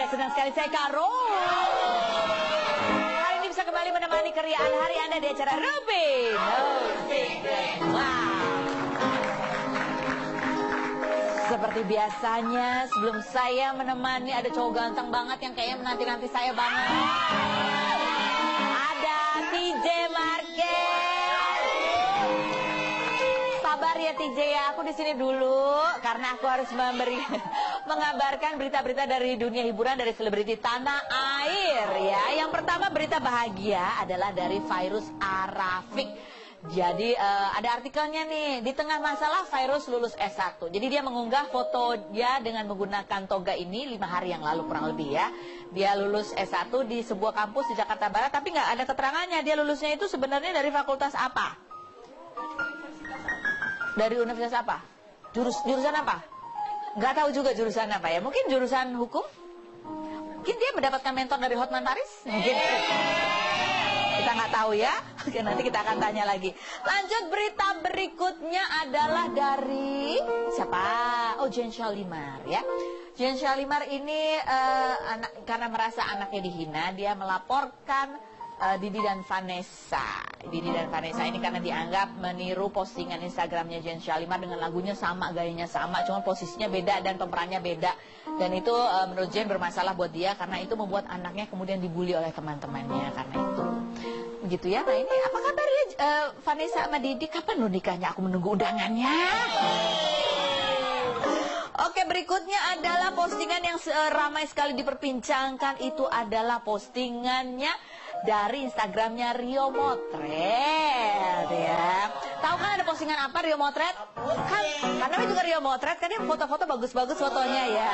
senang sekali saya Karo. Hari ini bisa kembali menemani keriaan hari Anda di acara Ruby No Secret. Wow. Seperti biasanya, sebelum saya menemani ada cowok ganteng banget yang kayaknya menanti-nanti saya banget. Ada TJ Marquez. Sabar ya TJ ya, aku di sini dulu karena aku harus mengabarkan berita-berita dari dunia hiburan dari selebriti tanah air ya. Yang pertama berita bahagia adalah dari Fairuz Arafik. Jadi ada artikelnya nih, di tengah masalah Fairuz lulus S1. Jadi dia mengunggah foto dia dengan menggunakan toga ini 5 hari yang lalu kurang lebih ya. Dia lulus S1 di sebuah kampus di Jakarta Barat, tapi nggak ada keterangannya dia lulusnya itu sebenarnya dari fakultas apa. Dari universitas apa? Jurusan apa? Nggak tahu juga jurusan apa ya. Mungkin jurusan hukum? Mungkin dia mendapatkan mentor dari Hotman Paris? Mungkin. Kita nggak tahu ya. Oke, nanti kita akan tanya lagi. Lanjut, berita berikutnya adalah dari siapa? Oh, Jen Shalimar ya. Jen Shalimar ini karena merasa anaknya dihina, dia melaporkan Didi dan Vanessa. Didi dan Vanessa ini karena dianggap meniru postingan Instagramnya Jen Shalimar dengan lagunya sama, gayanya sama, cuma posisinya beda dan pemerannya beda. Dan itu menurut Jen bermasalah buat dia karena itu membuat anaknya kemudian dibully oleh teman-temannya karena itu. Begitu ya. Nah ini apa kabarnya Vanessa sama Didi? Kapan lo nikahnya? Aku menunggu undangannya. Oke, berikutnya adalah postingan yang ramai sekali diperbincangkan. Itu adalah postingannya dari Instagramnya Rio Motret ya. Tahu kan ada postingan apa Rio Motret? Kan karena juga Rio Motret kan dia foto-foto bagus-bagus fotonya ya.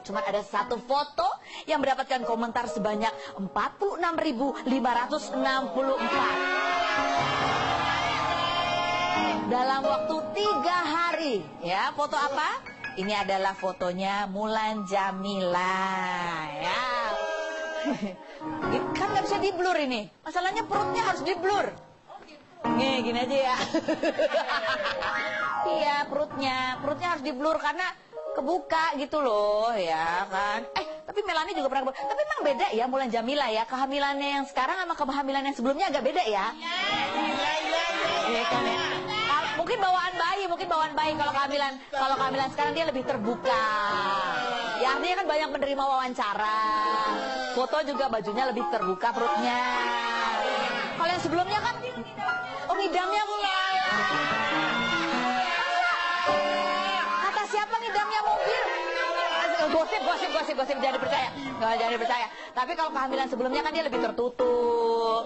Cuma ada satu foto yang mendapatkan komentar sebanyak 46.564 dalam waktu 3 hari ya. Foto apa? Ini adalah fotonya Mulan Jamila ya. Kan nggak bisa di blur ini. Masalahnya perutnya harus di blur. Nih gini aja ya. Iya, perutnya harus di blur karena kebuka gitu loh ya kan. Tapi Melanie juga pernah tapi memang beda ya Mulan Jamila ya. Kehamilannya yang sekarang sama kehamilan yang sebelumnya agak beda ya. Iya kan ya. Mungkin bawaan bayi kalau kehamilan sekarang dia lebih terbuka. Ya artinya kan banyak menerima wawancara. Foto juga bajunya lebih terbuka perutnya. Kalau yang sebelumnya kan ngidamnya mulai. Kata siapa ngidamnya mobil? Gosip jangan dipercaya. Tapi kalau kehamilan sebelumnya kan dia lebih tertutup.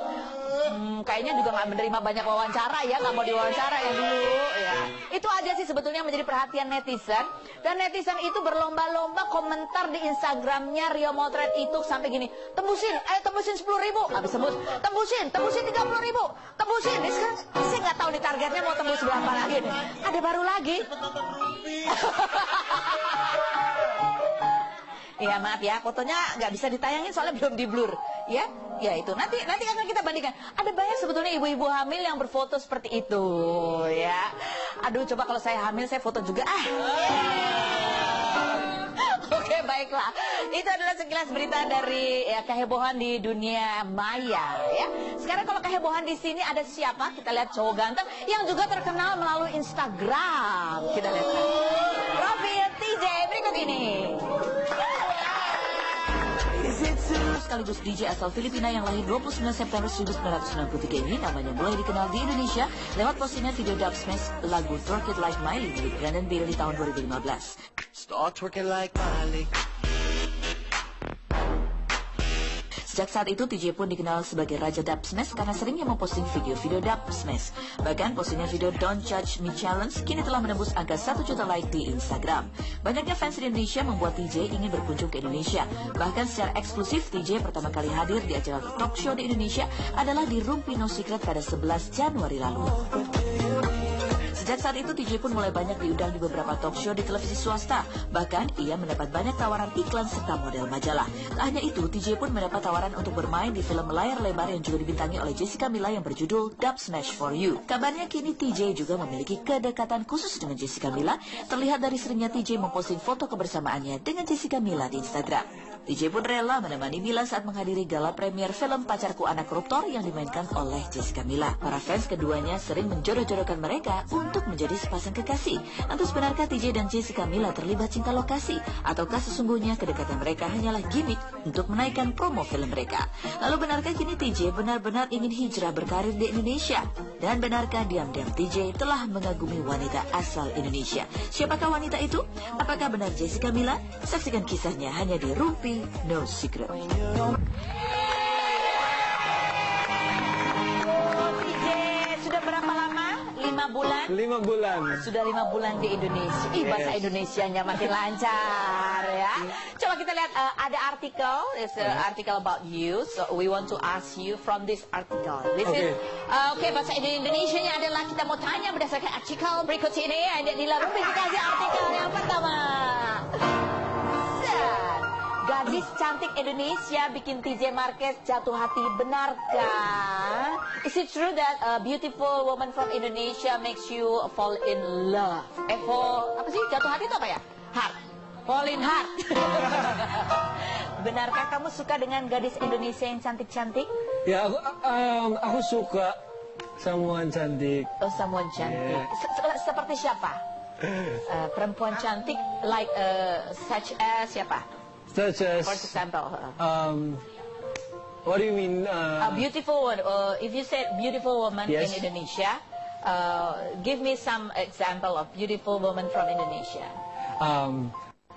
Kayaknya juga nggak menerima banyak wawancara ya, nggak mau diwawancara yang dulu ya. Itu aja sih sebetulnya yang menjadi perhatian netizen. Dan netizen itu berlomba-lomba komentar di Instagramnya Rio Motret itu sampai gini, tembusin 10.000, habis tembusin 30.000, tembusin. Ini sekarang saya nggak tahu nih targetnya mau tembus berapa lagi nih. Ada baru lagi. Ya maaf ya, fotonya nggak bisa ditayangin soalnya belum di blur ya. Ya itu nanti akan kita bandingkan. Ada banyak sebetulnya ibu-ibu hamil yang berfoto seperti itu ya. Aduh, coba kalau saya hamil saya foto juga Oke, baiklah. Itu adalah sekilas berita dari ya, kehebohan di dunia maya ya. Sekarang kalau kehebohan di sini ada siapa? Kita lihat cowok ganteng yang juga terkenal melalui Instagram. Kita lihat profil TJ berikut ini. Sekaligus DJ asal Filipina yang lahir 29 September 1993 ini namanya mulai dikenal di Indonesia lewat postingan video dub smash lagu Twerk It Like Miley milik Brandon Bailey tahun 2015. Start twerking like Miley. Sejak saat itu, TJ pun dikenal sebagai Raja Dub Smash karena seringnya memposting video-video dub smash. Bahkan postingan video Don't Judge Me Challenge kini telah menembus angka 1 juta like di Instagram. Banyaknya fans di Indonesia membuat TJ ingin berkunjung ke Indonesia. Bahkan secara eksklusif, TJ pertama kali hadir di acara talk show di Indonesia adalah di Rumpi No Secret pada 11 Januari lalu. Sejak saat itu, TJ pun mulai banyak diundang di beberapa talk show di televisi swasta. Bahkan, ia mendapat banyak tawaran iklan serta model majalah. Tak hanya itu, TJ pun mendapat tawaran untuk bermain di film layar lebar yang juga dibintangi oleh Jessica Mila yang berjudul Dub Smash for You. Kabarnya kini TJ juga memiliki kedekatan khusus dengan Jessica Mila, terlihat dari seringnya TJ memposting foto kebersamaannya dengan Jessica Mila di Instagram. TJ pun rela menemani Mila saat menghadiri gala premier film Pacarku Anak Koruptor yang dimainkan oleh Jessica Mila. Para fans keduanya sering menjodoh-jodohkan mereka untuk menjadi sepasang kekasih. Lantas benarkah TJ dan Jessica Mila terlibat cinta lokasi? Ataukah sesungguhnya kedekatan mereka hanyalah gimmick untuk menaikkan promo film mereka? Lalu benarkah kini TJ benar-benar ingin hijrah berkarir di Indonesia? Dan benarkah diam-diam TJ telah mengagumi wanita asal Indonesia? Siapakah wanita itu? Apakah benar Jessica Mila? Saksikan kisahnya hanya di Rumpi No Secret. TJ, sudah berapa lama? 5 bulan? 5 bulan. Sudah 5 bulan di Indonesia. Bahasa Indonesianya makin lancar ya. Coba kita lihat ada artikel. It's an article about you. So we want to ask you from this article. Listen. Oke, bahasa Indonesianya adalah kita mau tanya berdasarkan artikel berikut ini. Ada di Rumpi dikasih artikel yang pertama. Gadis cantik Indonesia bikin TJ Marquez jatuh hati, benarkah? Is it true that a beautiful woman from Indonesia makes you fall in love? Apa sih jatuh hati itu apa ya? Heart. Fall in heart. Benarkah kamu suka dengan gadis Indonesia yang cantik-cantik? Ya, aku suka someone cantik. Oh, someone cantik. Seperti siapa? Perempuan cantik like such as siapa? Such as, for example, what do you mean? A beautiful one. If you said beautiful woman yes. in Indonesia, give me some example of beautiful woman from Indonesia.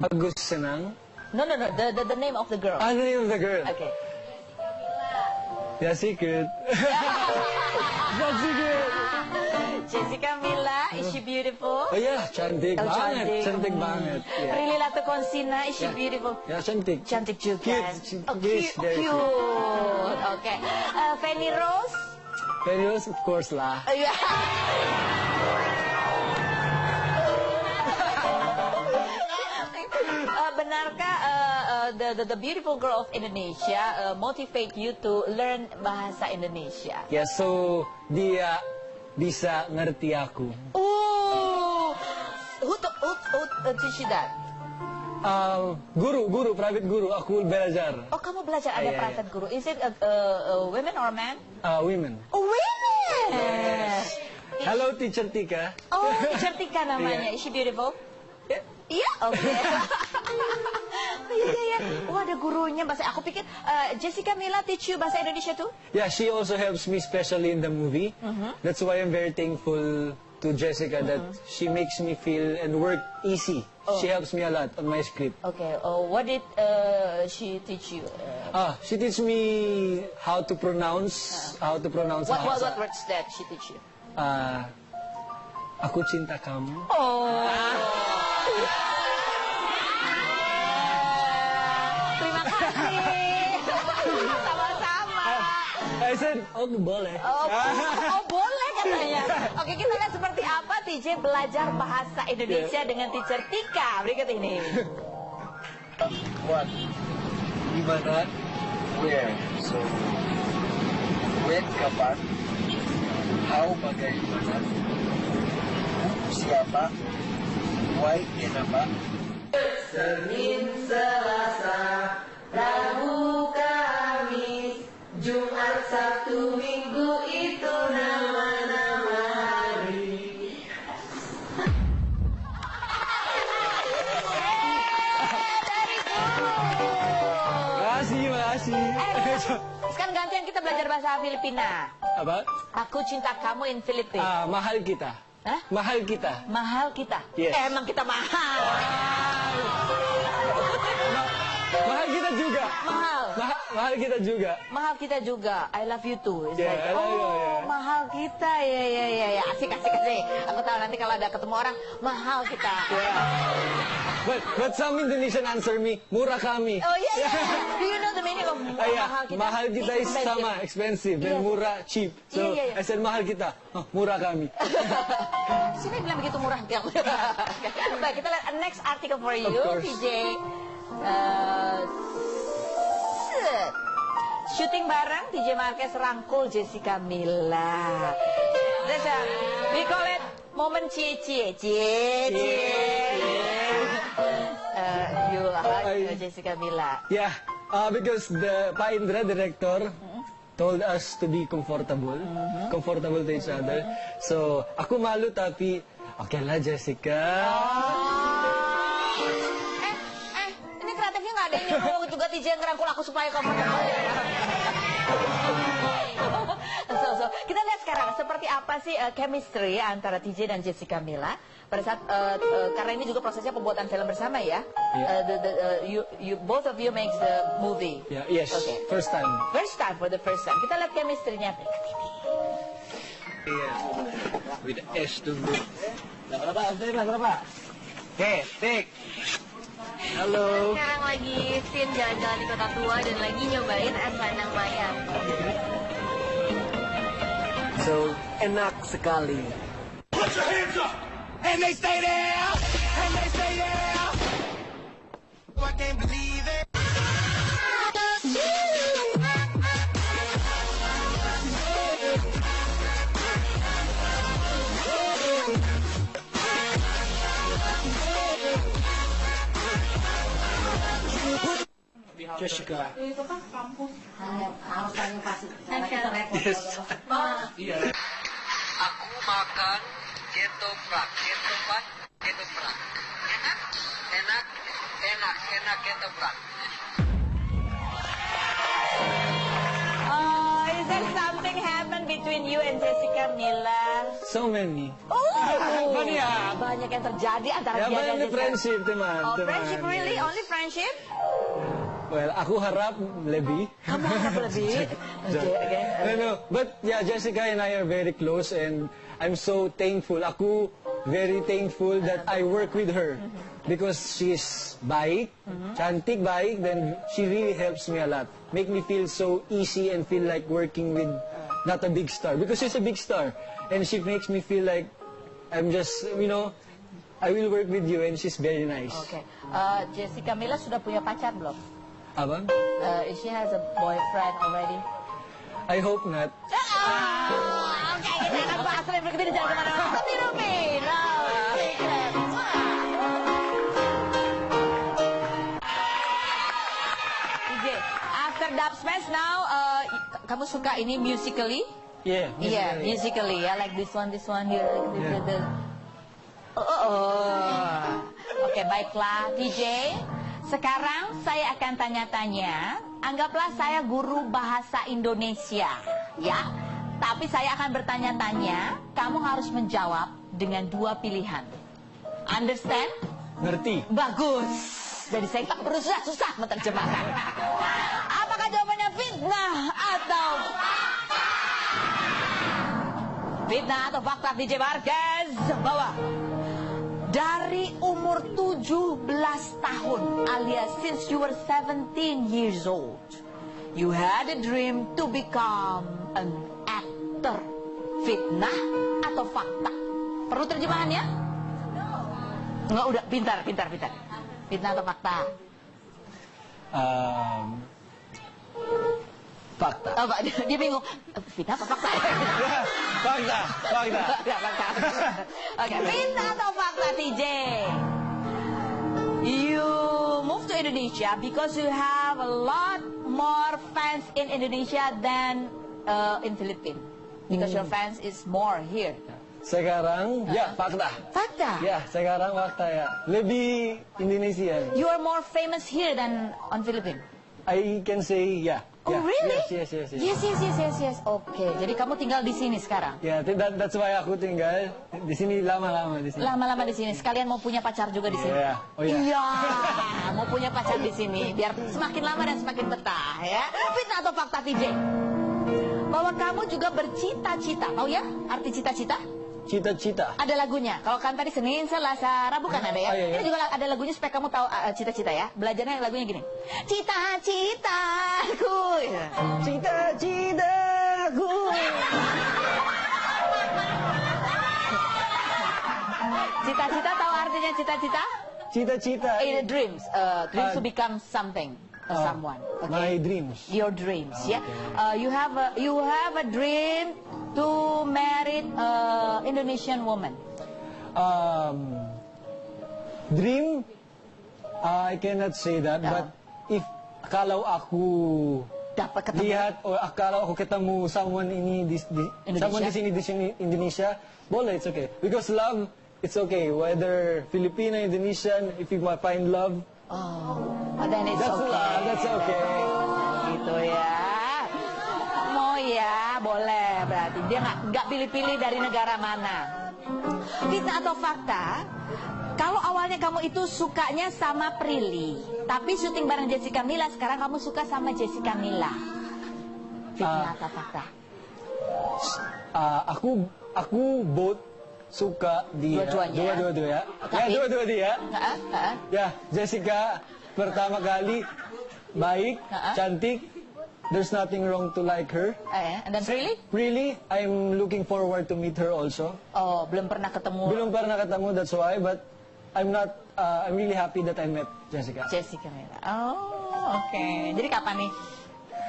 Agus Senang. No. The name of the girl. The name of the girl. Okay. Yeah, secret. That's secret. Jessica Mila, is she beautiful? Oh yeah, cantik banget, cantik banget. Yeah. Prilly Latukonsina, is she beautiful? Ya, cantik. Cantik juga. Cute. Cute. Okay. Fanny Rose? Fanny Rose, of course lah. Yeah. Benarkah the beautiful girl of Indonesia motivate you to learn bahasa Indonesia? Ya, so dia bisa ngerti aku. Who teach you that? Guru, private guru. Aku belajar. Oh, kamu belajar ada private guru. Is it women or man? Women. Oh, women. Yes. Hello, Teacher Tika. Oh, Teacher Tika namanya. Is she beautiful? Iya, oke. Iya. Wah, ada gurunya bahasa. Aku pikir Jessica Mila teach you bahasa Indonesia too? Yeah, she also helps me, especially in the movie. That's why I'm very thankful to Jessica that she makes me feel and work easy. She helps me a lot on my script. Okay. What did she teach you? She teach me how to pronounce. What words that she teach you? Aku cinta kamu. Oh. Terima kasih. Sama-sama. I said, boleh. Oh, boleh katanya. Oke, kita lihat seperti apa TJ belajar bahasa Indonesia dengan Teacher Tika berikut ini. What? Di mana? Where? So, when, kapan? How, bagaimana? Who, siapa? Why, kenapa? Senin, Selasa, Rabu, Kamis, Jumat, Sabtu, Minggu itu nama-nama hari. Dari Makasih. Sekarang gantian kita belajar bahasa Filipina. Apa? Aku cinta kamu in Filipina. Mahal kita. Hah? Mahal kita. Mahal kita? Yes. Emang kita mahal. Mahal kita juga. Mahal kita juga. Mahal kita juga. I love you too. Yeah, I love you, yeah. Mahal kita. Ya. Asik. Aku tahu nanti kalau ada ketemu orang, mahal kita. Yeah. But some Indonesian answer me, murah kami. Oh iya. Do you know the meaning of mahal kita? Mahal kita is sama, expensive. Dan murah, cheap. So, I said mahal kita, murah kami. Siapa yang bilang begitu murah? Baik, kita lihat next article for you, TJ. Syuting bareng TJ Marquez rangkul Jessica Mila. We call it moment cie. You Jessica Mila? Yeah, because the Pa Indra, director, told us to be comfortable to each other. So, ako malu tapi, okay lah Jessica. Ini kreatifnya nggak ada yang nyuruh juga TJ yang ngerangkul aku supaya comfortable ya. So, kita lihat sekarang seperti apa sih chemistry antara TJ dan Jessica Mila pada saat karena ini juga prosesnya pembuatan film bersama ya. Both of you makes the movie. Yeah, yes. Okay. First time. For the first time. Kita lihat chemistry-nya. Yeah. With S tunggu. Berapa? Oke, take. Halo. Sekarang lagi scene jalan-jalan di Kota Tua dan lagi nyobain es Bandang Mayang. So, enak sekali. Put your hands up! And they stay there! And they stay there! I can't believe it! Jessica. Itu kan kampus. Harus tanya pasti. Yes. Aku makan ketoprak. Ketoprak. Enak ketoprak. Is there something happen between you and Jessica Mila? So many. Banyak yang terjadi antara Ya, dia dan banyak Jessica. friendship, teman. Oh, friendship really? Only friendship? Well, aku harap lebih. Kamu harap lebih? Okay. No. But yeah, Jessica and I are very close and I'm so thankful. Aku very thankful that I work with her because she's baik, cantik baik, then she really helps me a lot. Make me feel so easy and feel like working with not a big star because she's a big star and she makes me feel like I'm just, I will work with you and she's very nice. Okay. Jessica Mila sudah punya pacar belum? Abang? She has a boyfriend already. I hope not. Oke, kita akan bahas lebih berikut ini. Jangan kemana-mana. Tetap di Rumi. DJ, after Dub Smash now, kamu suka ini musically? Yeah. Yeah, musically. Yeah, like this one here. Like this. Oke, baiklah, DJ. Sekarang saya akan tanya-tanya. Anggaplah saya guru bahasa Indonesia, ya. Tapi saya akan bertanya-tanya. Kamu harus menjawab dengan dua pilihan. Understand? Ngerti. Bagus. Jadi saya tak perlu susah menerjemahkan. Apakah jawabannya fitnah atau fakta DJ Marquez? Bawa. Dari umur 17 tahun alias since you were 17 years old, you had a dream to become an actor. Fitnah atau fakta? Perlu terjemahannya? Enggak, udah, pintar. Fitnah atau fakta? Fakta. Oh, dia bingung. Fitnah apa fakta? Fakta. Fakta. Oke, fitnah atau fakta, TJ? You moved to Indonesia because you have a lot more fans in Indonesia than in Philippines. Because your fans is more here. Sekarang, ya fakta. Fakta? Ya, sekarang fakta ya. Lebih Indonesian. You are more famous here than on Philippines. I can say ya. Oh, really? Yes. Yes. Oke, jadi kamu tinggal di sini sekarang? Ya, that's why aku tinggal di sini lama-lama di sini. Lama-lama di sini. Sekalian mau punya pacar juga di sini. Iya. Oh iya. Iya, mau punya pacar di sini biar semakin lama dan semakin betah ya. Fitnah atau fakta, TJ? Bahwa kamu juga bercita-cita. Tahu ya arti cita-cita? Cita-cita. Ada lagunya. Kalau kan tadi Senin, Selasa, Rabu kan ada ya. Oh, iya. Ini juga ada lagunya supaya kamu tahu cita-cita ya. Belajarnya lagunya gini. Cita-citaku. Cita-citaku. Cita-cita tahu artinya cita-cita? Cita-cita. Dreams. Dreams to become something. Someone. Okay? My dreams. Your dreams, ya. You have a dream to marry Indonesian woman. Dream I cannot say that, but if kalau aku Dapat ketemu. lihat o kalau aku ketemu someone someone di sini Indonesia, boleh, it's okay. Because love, it's okay. Whether Filipino, Indonesian, if you find love, Then it's that's okay. love, that's okay. Gitu ya. Mau ya, boleh berarti. Dia nggak pilih-pilih dari negara mana. Fitnah atau fakta? Kalau awalnya kamu itu sukanya sama Prilly, tapi syuting bareng Jessica Mila, sekarang kamu suka sama Jessica Mila. Fitnah atau fakta? Aku both suka dia. Dua-duanya. Dua-dua ya. Tapi- Ya, dua-dua dia. Heeh. Ya, Jessica pertama kali baik, cantik. There's nothing wrong to like her. And then Prilly? Really, I'm looking forward to meet her also. Oh, belum pernah ketemu Belum pernah ketemu, that's why. But I'm really happy that I met Jessica. Jessica Mila. Oh, oke. Jadi kapan nih?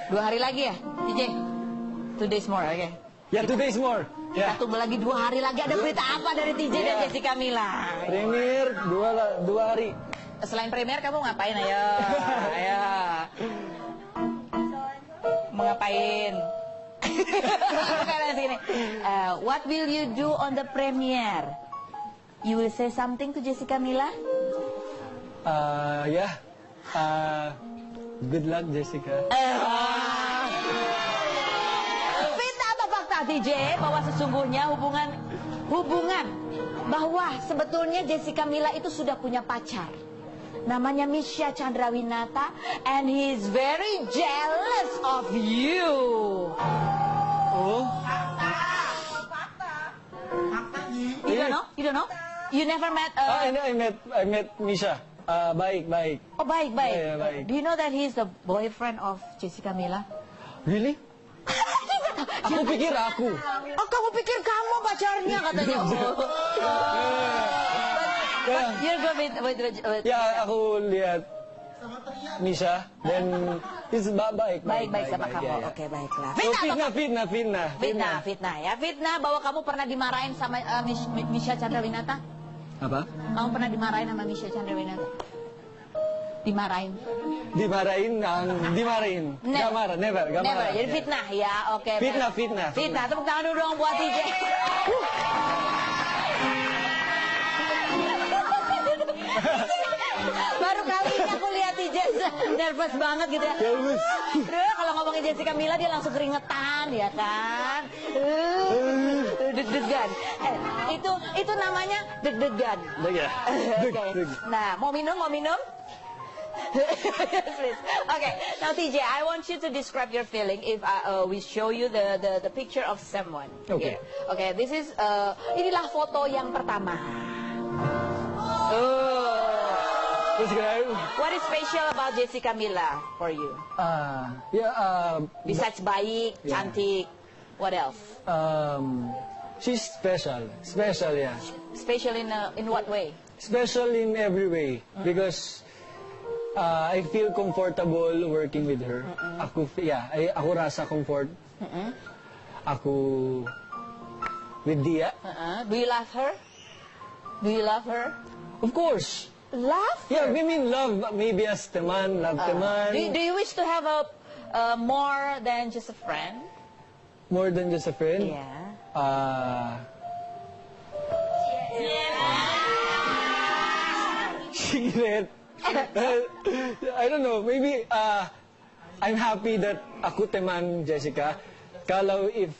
2 hari lagi ya, DJ? 2 days more, oke. Ya, 2 days more. Kita Ya, tunggu lagi 2 hari lagi. Ada berita apa dari TJ dan Ya. Jessica Mila? premier 2 hari. Selain premier kamu ngapain? Ayo, ayo. Mau ngapain? Kalian sini. What will you do on the premiere? You will say something to Jessica Mila? Ya. Good luck, Jessica. Fitnah atau fakta TJ bahwa sesungguhnya hubungan bahwa sebetulnya Jessica Mila itu sudah punya pacar. Namanya Misha Chandrawinata, and he's very jealous of you. Oh, You don't know? You don't know? You never met? I met Misha. Baik. Oh, baik. Yeah, baik. Do you know that he's the boyfriend of Jessica Mila? Really? Aku pikir aku. Oh, kamu pikir kamu pacarnya katanya? But you're good with Ya, aku lihat Misha, dan he's baik. baik sama kamu. ya. Oke, baiklah. So, Fitnah atau fitnah. ya. Fitnah bahwa kamu pernah dimarahin sama Misha Chandrawinata? Apa? Kamu pernah dimarahin sama Misha Chandrawinata? Dimarahin? Dimarahin. Gak marah, never. Never. Jadi fitnah ya. Oke. Fitnah. Fitnah. Tepuk tangan dulu dong buat TJ. Baru kali ini aku lihat TJ nervous banget gitu ya. Nervous. Terus kalau ngomongin Jessica Mila dia langsung keringetan ya kan. Deg-degan. Itu namanya deg-degan. Ya. Oke. Nah, mau minum? Yes, please. Okay, now TJ, I want you to describe your feeling if we show you the picture of someone. Okay. Here. Okay, this is inilah foto yang pertama. Terus What is special about Jessica Mila for you? Besides baik, cantik, what else? She's special, ya. Special in what way? Special in every way, because I feel comfortable working with her. Aku rasa comfort. Aku with dia. Do you love her? Do you love her? Of course. Love Yeah, her? we mean love maybe as teman, love teman. Do you wish to have a more than just a friend? More than just a friend. Yeah. Secret. I don't know, maybe I'm happy that ako teman Jessica. Kalau if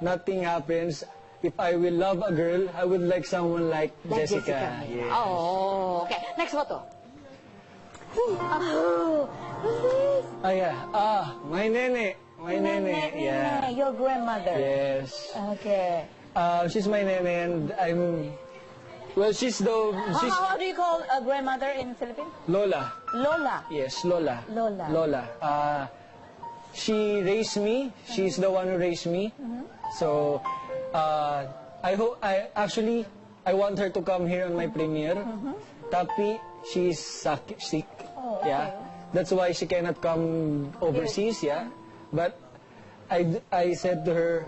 nothing happens, if I will love a girl, I would like someone like Jessica. Mila. Yes. Oh, okay. Next photo. My nene. My nene. Yeah. Your grandmother. Yes. Okay. She's my nene, and she's How do you call a grandmother in Philippines? Lola. Lola. Yes, Lola. Lola. She raised me. She's the one who raised me. So, I want her to come here on my premiere. Tapi she's sick. Oh, okay. Yeah. That's why she cannot come overseas. Yeah. But I said to her,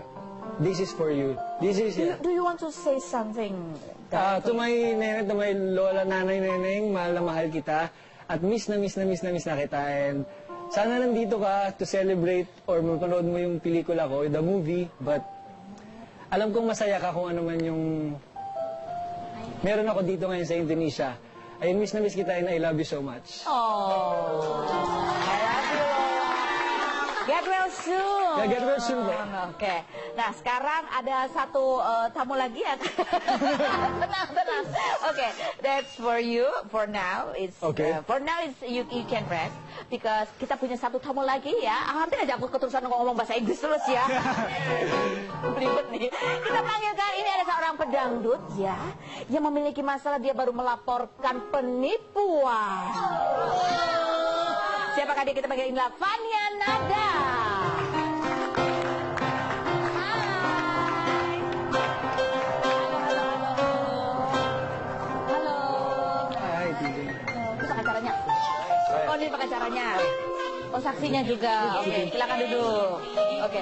this is for you. This is Do you want to say something? to my nene, to my lola, nanay, neneng, mahal na mahal kita. at miss na kita. And sana nandito ka to celebrate or mapanood mo yung pelikula ko, the movie. But alam kong masaya ka kung ano man yung meron ako dito ngayon sa Indonesia. Ayun, miss na miss kita and I love you so much. Oh, I love you. Get well soon. Ya, get well soon, Bro. Oke. Nah, sekarang ada satu tamu lagi ya. Tenang. Oke, that's for you. For now, for now you can rest because kita punya satu tamu lagi ya. Hampir aja aku keterusan ngomong bahasa Inggris terus ya. Ribet nih. Kita panggilkan, ini ada seorang pedangdut ya yang memiliki masalah, dia baru melaporkan penipuan. Siapakah dia? Kita panggil, inilah Fania Nada. Halo. Hai, TJ. Itu pengacaranya. Oh, ini pengacaranya. Oh, saksinya juga. Oke, silakan duduk. Oke.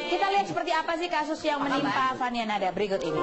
Kita lihat seperti apa sih kasus yang menimpa Fania Nada berikut ini.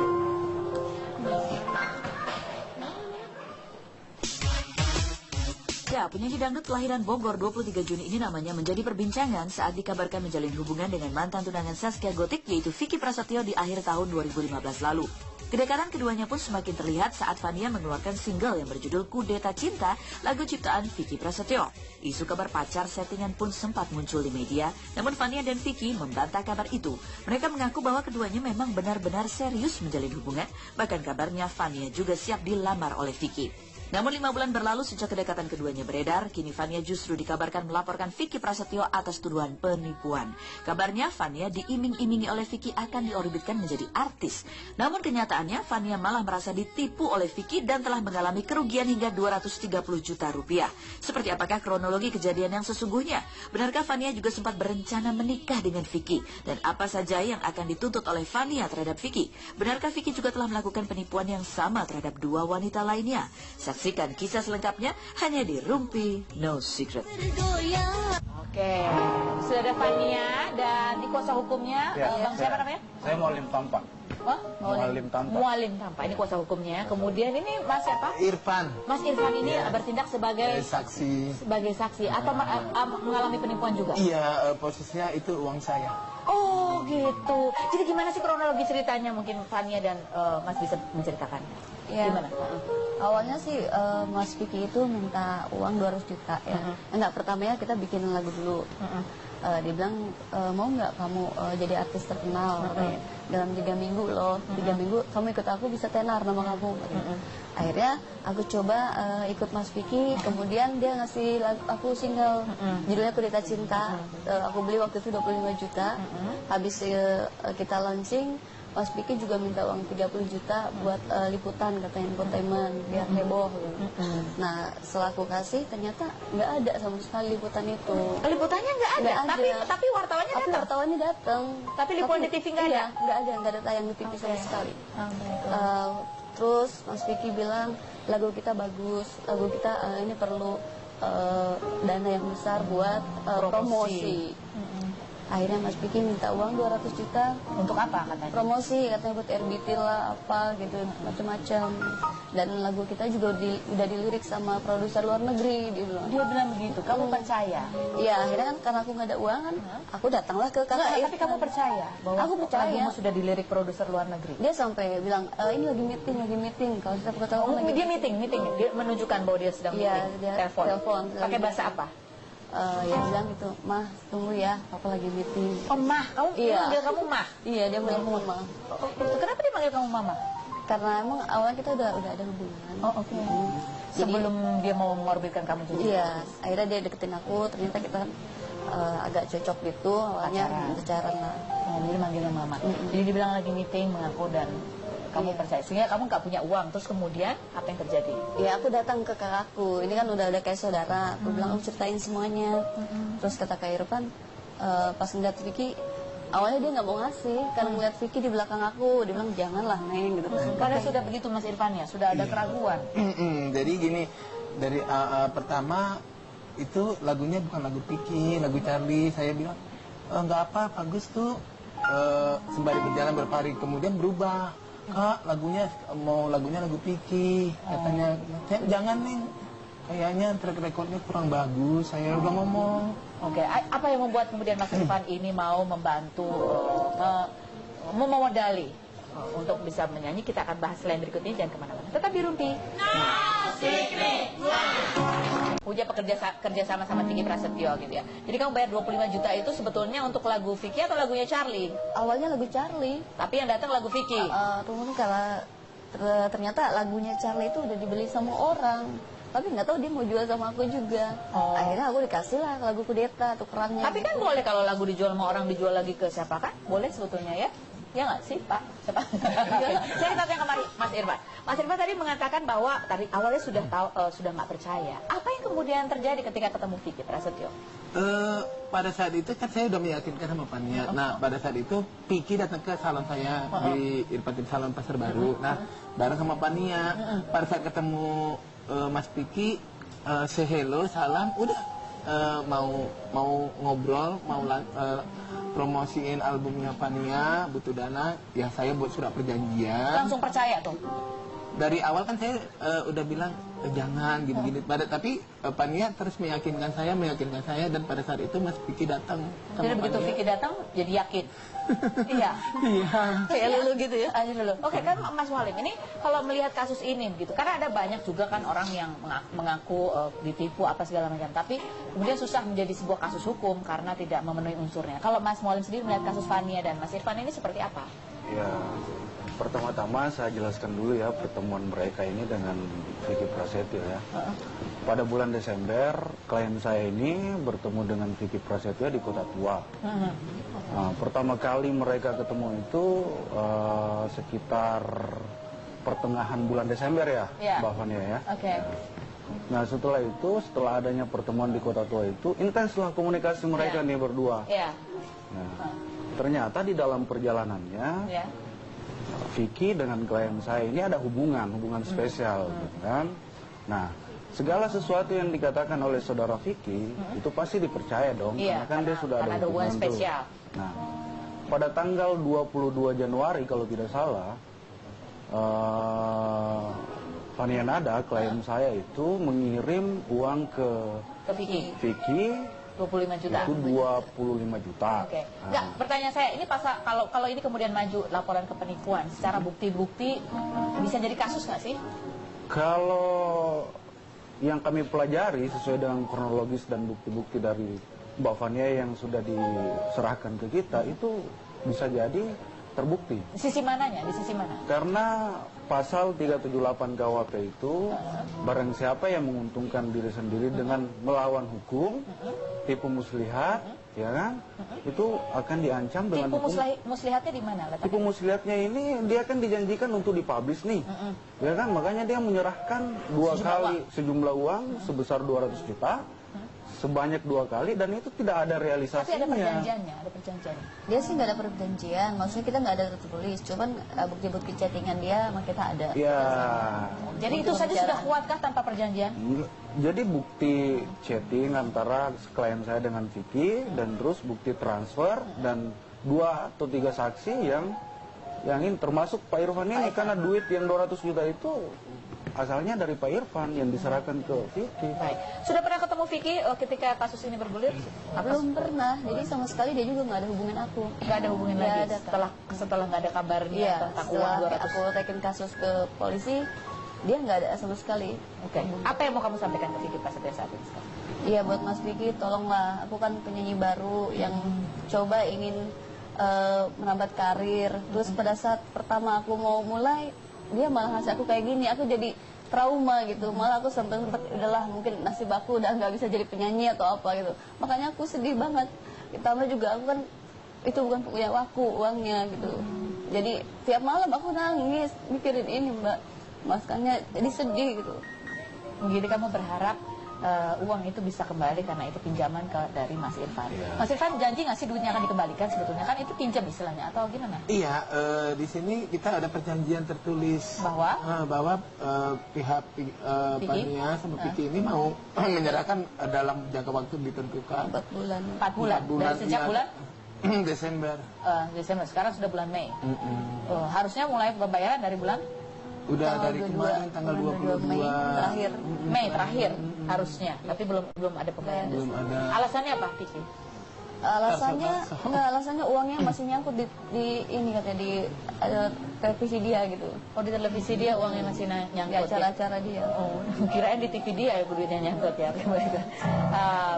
Ya, penyanyi dangdut kelahiran Bogor 23 Juni ini namanya menjadi perbincangan saat dikabarkan menjalin hubungan dengan mantan tunangan Zaskia Gotik, yaitu Vicky Prasetyo di akhir tahun 2015 lalu. Kedekatan keduanya pun semakin terlihat saat Fania mengeluarkan single yang berjudul Kudeta Cinta, lagu ciptaan Vicky Prasetyo. Isu kabar pacar settingan pun sempat muncul di media, namun Fania dan Vicky membantah kabar itu. Mereka mengaku bahwa keduanya memang benar-benar serius menjalin hubungan, bahkan kabarnya Fania juga siap dilamar oleh Vicky. Namun 5 bulan berlalu sejak kedekatan keduanya beredar, kini Fania justru dikabarkan melaporkan Vicky Prasetyo atas tuduhan penipuan. Kabarnya Fania diiming-imingi oleh Vicky akan diorbitkan menjadi artis. Namun kenyataannya Fania malah merasa ditipu oleh Vicky dan telah mengalami kerugian hingga 230 juta rupiah. Seperti apakah kronologi kejadian yang sesungguhnya? Benarkah Fania juga sempat berencana menikah dengan Vicky? Dan apa saja yang akan dituntut oleh Fania terhadap Vicky? Benarkah Vicky juga telah melakukan penipuan yang sama terhadap 2 wanita lainnya? Saksikan kisah selengkapnya hanya di Rumpi No Secret. Oke, sudah ada Fania dan di kuasa hukumnya, Bang siapa namanya? Saya Mualim Tampak. Oh, Mualim Tampak. Mualim Tampak, ini kuasa hukumnya. Kemudian ini Mas siapa? Irfan. Mas Irfan ini bertindak sebagai saksi. Atau mengalami penipuan juga? Iya, posisinya itu uang saya. Oh gitu. Jadi gimana sih kronologi ceritanya? Mungkin Fania dan Mas bisa menceritakan. Ya, Gimana? awalnya sih Mas Vicky itu minta uang 200 juta ya. Enggak, pertamanya kita bikin lagu dulu. Dia bilang, mau nggak kamu jadi artis terkenal? Dalam 3 minggu loh, 3 minggu kamu ikut aku bisa tenar nama kamu. Akhirnya aku coba ikut Mas Vicky, kemudian dia ngasih aku single, judulnya Kudeta Cinta. Aku beli waktu itu 25 juta. Habis kita launching, Mas Vicky juga minta uang 30 juta buat liputan, katanya infotainment, biar heboh gitu. Nah, setelah aku kasih, ternyata nggak ada sama sekali liputan itu. Liputannya nggak ada, tapi wartawannya datang. Wartawannya datang. Tapi liputan di TV nggak ada? Nggak ada tayang di TV sama sekali. Terus Mas Vicky bilang, lagu kita bagus, lagu kita ini perlu dana yang besar buat promosi. Akhirnya Mas Vicky minta uang 200 juta. Untuk apa katanya? Promosi, katanya buat RBT lah, apa gitu, macam-macam. Dan lagu kita juga udah dilirik sama produser luar negeri, dia bilang. Dia bilang begitu, kamu percaya? Iya, akhirnya kan karena aku nggak ada uang kan, aku datanglah ke kakak. Tapi kamu percaya bahwa aku percaya lagumu sudah dilirik produser luar negeri? Dia sampai bilang, ini lagi meeting. Kalau saya tahu dia meeting, dia menunjukkan bahwa dia sedang meeting. Dia telepon. Pakai bahasa apa? Ya bilang gitu, Mah tunggu ya, papa lagi meeting. Oh Mah, kamu manggil kamu Mah? Iya, dia manggil aku Mah. Kenapa dia manggil kamu Mama? Karena emang awalnya kita udah ada hubungan. Oh oke. Sebelum dia mau mengorbitkan kamu juga? Iya, akhirnya dia deketin aku, ternyata kita agak cocok gitu, awalnya pacaran lah. Jadi manggilnya Mama. Jadi dia bilang lagi meeting, mengaku dan kamu percaya, sehingga kamu nggak punya uang. Terus kemudian apa yang terjadi? Ya aku datang ke kakakku, ini kan udah kayak saudara. Aku bilang, aku ceritain semuanya. Terus kata Kak Irfan, pas ngeliat Vicky, awalnya dia nggak mau ngasih, karena ngeliat Vicky di belakang aku, dia bilang janganlah Neng gitu. Padahal sudah begitu Mas Irfan ya, sudah ada keraguan. Jadi gini, dari pertama itu lagunya bukan lagu Vicky, lagu Charlie. Saya bilang nggak apa, bagus tuh. Sembari berjalan beberapa hari kemudian berubah. Kak, lagunya lagu Vicky, katanya. Jangan Neng, kayaknya track recordnya kurang bagus. Saya udah ngomong. Oke, apa yang membuat kemudian Mas Irfan ini mau membantu, memodali untuk bisa menyanyi? Kita akan bahas selain berikut ini, jangan kemana-mana. Tetap di Rumpi. Puja kerja sama Vicky Prasetyo gitu ya. Jadi kamu bayar 25 juta itu sebetulnya untuk lagu Vicky atau lagunya Charlie? Awalnya lagu Charlie. Tapi yang datang lagu Vicky. Tunggu kalau ternyata lagunya Charlie itu udah dibeli sama orang. Tapi nggak tahu dia mau jual sama aku juga. Akhirnya aku dikasih lah lagu Kudeta tukerannya. Tapi kan boleh kalau lagu dijual sama orang dijual lagi ke siapa kan? Boleh sebetulnya ya. Ya nggak sih Pak? Siapa? Saya tanya ke Mas Irfan. Mas Irfan tadi mengatakan bahwa tadi awalnya sudah tahu, sudah nggak percaya. Apa yang kemudian terjadi ketika ketemu Vicky Prasetyo? Pada saat itu kan saya udah meyakinkan sama Pania. Nah, pada saat itu Vicky datang ke salon saya di Irfan Salon Pasar Baru. Nah, bareng sama Pania. Pada saat ketemu Mas Vicky, say hello, salam, udah mau ngobrol, mau promosiin albumnya Pania, butuh dana, ya saya buat surat perjanjian. Langsung percaya tuh? Dari awal kan saya udah bilang jangan gini-gini. Tapi Pania terus meyakinkan saya dan pada saat itu Mas Vicky datang. Jadi begitu Vicky datang jadi yakin. Iya. Kayak lulu gitu ya. Aja lulu. Oke, kan Mas Walim ini kalau melihat kasus ini gitu, karena ada banyak juga kan orang yang mengaku ditipu apa segala macam, tapi kemudian susah menjadi sebuah kasus hukum karena tidak memenuhi unsurnya. Kalau Mas Walim sendiri melihat kasus Fania dan Mas Irfan ini seperti apa? Ya, pertama-tama saya jelaskan dulu ya pertemuan mereka ini dengan Vicky Prasetyo ya. Pada bulan Desember, klien saya ini bertemu dengan Vicky Prasetyo di Kota Tua. Nah, pertama kali mereka ketemu itu sekitar pertengahan bulan Desember ya, Mbak Fania ya. Nah, setelah itu, setelah adanya pertemuan di Kota Tua itu, intenslah komunikasi mereka nih berdua. Nah, ternyata di dalam perjalanannya Vicky dengan klien saya ini ada hubungan spesial gitu kan. Nah, segala sesuatu yang dikatakan oleh saudara Vicky itu pasti dipercaya dong, karena kan dia sudah ada hubungan spesial. Nah, pada tanggal 22 Januari kalau tidak salah, Fania Nada, klien saya itu mengirim uang ke Vicky 25 juta. Itu 25 juta. Oke. Enggak, pertanyaan saya ini pasal kalau ini kemudian maju laporan ke penipuan, secara bukti-bukti bisa jadi kasus nggak sih? Kalau yang kami pelajari sesuai dengan kronologis dan bukti-bukti dari Mbak Fania yang sudah diserahkan ke kita itu bisa jadi terbukti. Di sisi mananya? Di sisi mana? Karena pasal 378 KUHP itu barang siapa yang menguntungkan diri sendiri dengan melawan hukum, tipu muslihat, ya kan? Itu akan diancam dengan tipu hukum. Muslihatnya di mana? Tipu muslihatnya ini dia kan dijanjikan untuk dipublish nih. Ya kan? Makanya dia menyerahkan sejumlah uang sebesar 200 juta. Sebanyak 2 kali dan itu tidak ada realisasinya. Tapi ada perjanjiannya, ada perjanjiannya. Dia sih nggak ada perjanjian, maksudnya kita nggak ada tertulis, cuman bukti-bukti chattingan dia sama kita ada. Ya. Jadi itu saja sudah kuatkah tanpa perjanjian? Jadi bukti chatting antara klien saya dengan Vicky dan terus bukti transfer dan 2 atau 3 saksi yang ini termasuk Pak Irfan ini karena duit yang 200 juta itu asalnya dari Pak Irfan yang diserahkan ke Vicky. Baik. Sudah pernah ketemu Vicky ketika kasus ini bergulir? Belum pernah. Jadi sama sekali dia juga nggak ada hubungan aku. Nggak ada hubungan lagi. Setelah nggak ada kabarnya tentang uang 200. Aku tekin kasus ke polisi, dia nggak ada sama sekali. Oke. Apa yang mau kamu sampaikan ke Vicky pas saat ini? Iya, buat Mas Vicky, tolonglah. Aku kan penyanyi baru yang coba ingin merambat karir. Terus pada saat pertama aku mau mulai, dia malah ngasih aku kayak gini, aku jadi trauma gitu. Malah aku sempat udahlah mungkin nasib aku udah nggak bisa jadi penyanyi atau apa gitu. Makanya aku sedih banget. Ditambah juga aku kan itu bukan punya aku uangnya gitu. Jadi tiap malam aku nangis mikirin ini Mbak. Makanya jadi sedih gitu. Jadi kamu berharap uang itu bisa kembali karena itu pinjaman dari Mas Irfan. Mas Irfan janji nggak sih duitnya akan dikembalikan sebetulnya? Kan itu pinjam istilahnya atau gimana? Iya, di sini kita ada perjanjian tertulis bahwa pihak Pania sama Vicky ini mau menyerahkan dalam jangka waktu ditentukan 4 bulan. 4 bulan. Dari sejak bulan Desember. Desember. Sekarang sudah bulan Mei. Harusnya mulai pembayaran dari bulan Udah dari kemarin tanggal 22 Mei terakhir. Mei terakhir harusnya, tapi belum ada pembayaran. Belum ada. Alasannya apa, Vicky? Alasannya uangnya masih nyangkut di ini katanya di televisi dia gitu. Oh, di televisi dia uangnya masih Di nyangkut. acara-acara dia. Oh, kirain di TV dia ya duitnya nyangkut ya.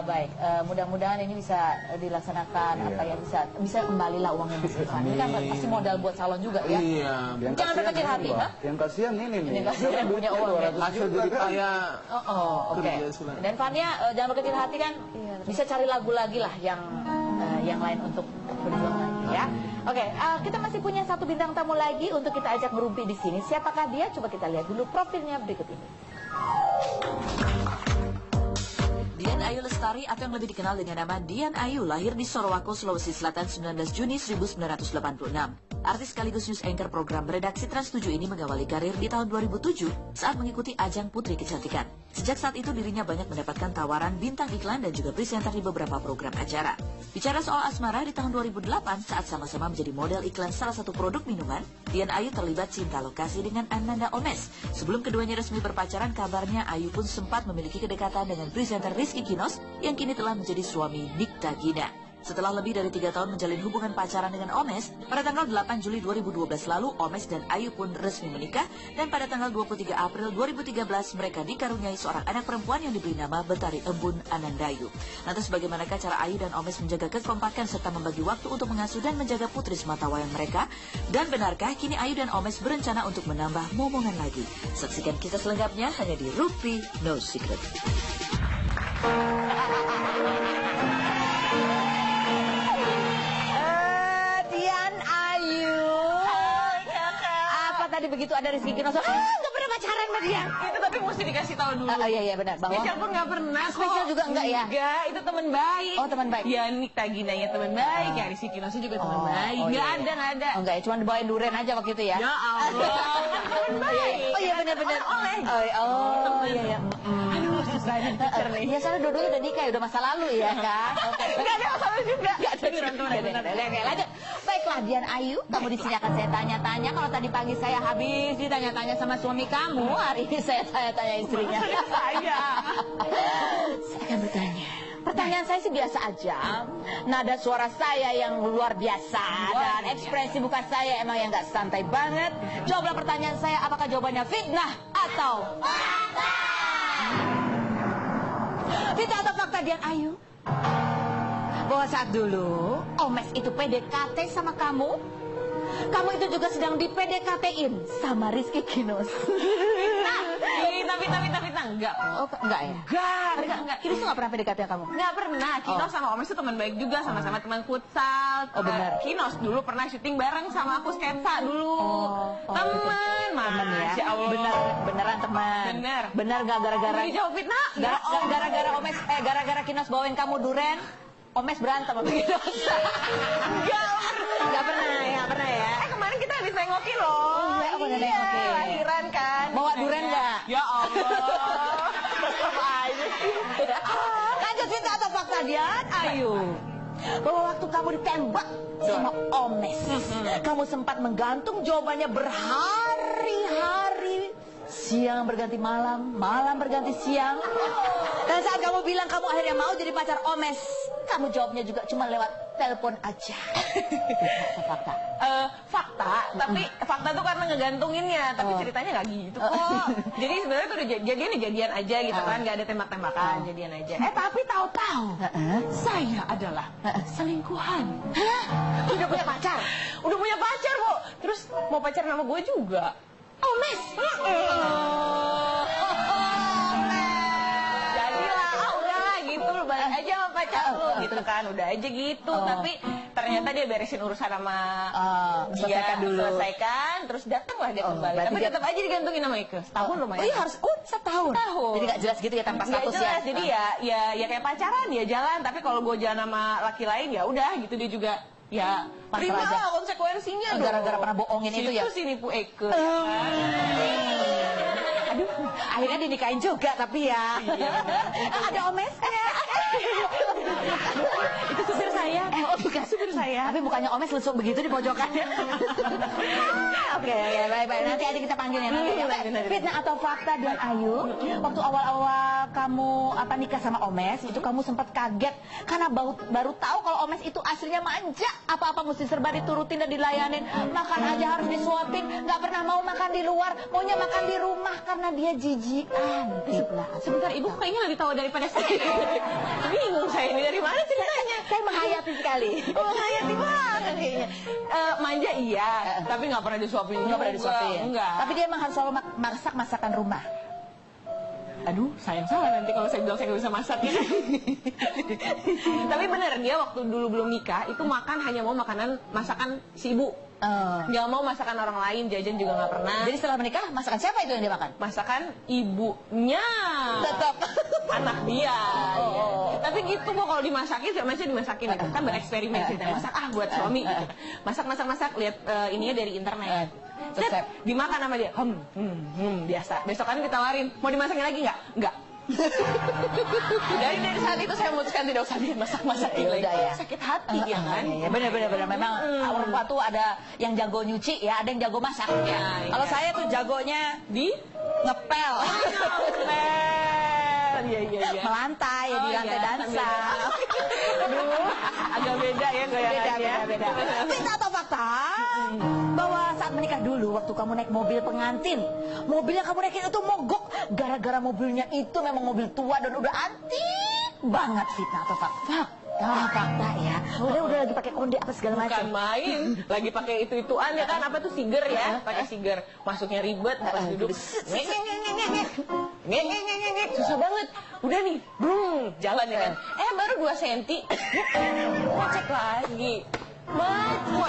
Baik, mudah-mudahan ini bisa dilaksanakan apa ya, bisa kembalilah uangnya Mas Ivan. Ini kan pasti modal buat salon juga ya. Iya. Jangan berkecil hati, ha? Yang kasihan ini nih. Ini kasihan punya uang ya. Hasil dari payah. Oke. Kerja sudah. Dan Fania, jangan berkecil hati kan, bisa cari lagu lagi lah yang lain untuk berjuang lagi ya. Oke, kita masih punya satu bintang tamu lagi untuk kita ajak merumpi di sini. Siapakah dia? Coba kita lihat dulu profilnya berikut ini. Dian Ayu Lestari atau yang lebih dikenal dengan nama Dian Ayu lahir di Sorowako, Sulawesi Selatan 19 Juni 1986. Artis sekaligus news anchor program redaksi Trans 7 ini mengawali karir di tahun 2007 saat mengikuti ajang Putri Kecantikan. Sejak saat itu dirinya banyak mendapatkan tawaran bintang iklan dan juga presenter di beberapa program acara. Bicara soal asmara, di tahun 2008 saat sama-sama menjadi model iklan salah satu produk minuman, Dian Ayu terlibat cinta lokasi dengan Ananda Omes. Sebelum keduanya resmi berpacaran, kabarnya Ayu pun sempat memiliki kedekatan dengan presenter Rizky Kinos yang kini telah menjadi suami Nikta Gina. Setelah lebih dari 3 tahun menjalin hubungan pacaran dengan Omes, pada tanggal 8 Juli 2012 lalu, Omes dan Ayu pun resmi menikah, dan pada tanggal 23 April 2013 mereka dikaruniai seorang anak perempuan yang diberi nama Betari Embun Anandayu. Lantas bagaimanakah cara Ayu dan Omes menjaga kekompakan serta membagi waktu untuk mengasuh dan menjaga putri sematawayang mereka? Dan benarkah kini Ayu dan Omes berencana untuk menambah momongan lagi? Saksikan kisah selengkapnya hanya di Rumpi No Secret. Tadi begitu ada Rizky Kinos, nggak pernah pacaran sama dia. Itu tapi mesti dikasih tahu dulu. Iya benar. Bahwa Spesial pun nggak pernah kok. Spesial juga enggak ya? Enggak, itu teman baik. Oh, teman baik. Ya Nikta Gina ya teman baik, ya Rizky Kinosnya juga teman baik. Nggak ada. Oh, enggak ya, cuma dibawain durian aja waktu itu ya. Ya Allah. Teman baik. Oh iya benar. Oleh. Oh iya. Aduh, susah nih pikir nih. Ya soalnya dua-duanya udah nikah, udah masa lalu ya kan. Nggak ada masalah juga. Nggak ada teman-teman. Lanjut. Baiklah Dian Ayu, kamu di sini akan saya tanya-tanya. Kalau tadi pagi saya habis ditanya-tanya sama suami kamu, hari ini saya tanya-tanya istrinya. Saya akan bertanya. Pertanyaan saya sih biasa aja. Nada suara saya yang luar biasa dan ekspresi muka saya emang yang nggak santai banget. Jawablah pertanyaan saya, apakah jawabannya fitnah atau fakta? Fitnah atau fakta Dian Ayu? Bahwa saat dulu Omes itu PDKT sama kamu, kamu itu juga sedang di PDKT-in sama Rizky Kinos. Tapi enggak. Oh, enggak ya? Enggak. Kinos tuh nggak pernah PDKT sama kamu? Nggak pernah. Kinos sama Omes itu teman baik juga, sama-sama teman futsal. Oh, benar. Kinos dulu pernah syuting bareng sama aku sketsa dulu. Teman, ya. Allah. Beneran teman. Bener nggak gara-gara dijawab fitnah? Gara-gara Omes gara-gara Kinos bawain kamu duren, Omes berantem sama Kinos. Nggak pernah ya. Kemarin kita habis nengokin loh. Iya, udah nengokin. Lahiran kan. Bawa duren nggak? Ya Allah. Lanjut fitnah atau fakta Dian Ayu? Bahwa waktu kamu ditembak sama Omes, kamu sempat menggantung jawabannya berhari-hari. Siang berganti malam, malam berganti siang. Dan saat kamu bilang kamu akhirnya mau jadi pacar Omes, kamu jawabnya juga cuma lewat telepon aja. Fakta. Fakta, tapi fakta tuh karena ngegantunginnya, tapi ceritanya nggak gitu kok. Jadi sebenarnya tuh udah jadian aja gitu kan, nggak ada tembak-tembakan, jadian aja. Tapi tahu-tahu saya adalah selingkuhan. Udah punya pacar? Udah punya pacar, Bu. Terus mau pacaran sama gue juga. Omes. Jadilah, udahlah gitu, balik aja sama pacar lu gitu kan, udah aja gitu. Tapi ternyata dia beresin urusan sama selesaikan dulu. Selesaikan, terus datanglah dia kembali. Tapi tetap aja digantungin sama Ike. Setahun lumayan. Oh iya harus, setahun. Setahun. Jadi nggak jelas gitu ya tanpa status nggak jelas, jadi ya kayak pacaran ya jalan. Tapi kalau gue jalan sama laki lain ya udah gitu, dia juga ya terima lah konsekuensinya dong. Gara-gara pernah bohongin itu ya. Situ sini Bu Eke. Aduh, akhirnya dinikahin juga tapi ya. Iya, ada Omes. Itu supir saya. Oh bukan Supir saya. Tapi bukannya Omes lesuk begitu di pojokannya. Oke, baik. Nanti aja kita panggil ya. Fitnah atau fakta dan Ayu, waktu awal-awal kamu nikah sama Omes, itu kamu sempat kaget karena baru tahu kalau Omes itu aslinya manja. Apa-apa mesti serba diturutin dan dilayanin. Makan aja harus disuapin, nggak pernah mau makan di luar, maunya makan di rumah karena dia jijikan. Fitnah. Sebentar, ibu kayaknya lebih tahu daripada saya. Bingung saya ini dari mana ceritanya. Saya menghayati sekali. Oh, menghayati banget kayaknya. Manja iya, tapi nggak pernah disuapin. Nggak pernah disuapin. Enggak. Tapi dia emang harus selalu masak masakan rumah. Aduh, sayang salah nanti kalau saya bilang saya nggak bisa masak ya. Tapi bener, dia waktu dulu belum nikah itu makan hanya mau makanan masakan si ibu. Nggak mau masakan orang lain, jajan juga nggak pernah. Jadi setelah menikah, masakan siapa itu yang dia makan? Masakan ibunya. Tetap Anak dia. Ya. Tapi gitu kok kalau dimasakin, masih dimasakin gitu. Kan bereksperimen sih. Masak buat suami gitu. Masak, lihat ininya dari internet. Set, dimakan sama dia. Biasa. Besokan ditawarin, mau dimasakin lagi nggak? Nggak. dari saat itu saya memutuskan tidak usah dimasak-masakin lagi. Ya. Sakit hati ya kan? Bener. Memang orang tua tuh ada yang jago nyuci ya, ada yang jago masak. Ya, kalau saya tuh jagonya di ngepel. Iya. Melantai di lantai dansa. Aduh, agak beda ya goyangannya. Beda. Fitnah atau fakta? Bahwa saat menikah dulu, waktu kamu naik mobil pengantin, mobil yang kamu naikin itu mogok. Gara-gara mobilnya itu memang mobil tua dan udah antik banget. Fitnah atau fakta? Fakta ya. Udah lagi pakai konde apa segala macam. Bukan main, lagi pakai itu-ituan ya kan, apa tuh siger ya, pakai siger. Masuknya ribet, pas duduk. Susah banget. Udah nih, jalan ya kan. Baru 2 senti. Macet lagi.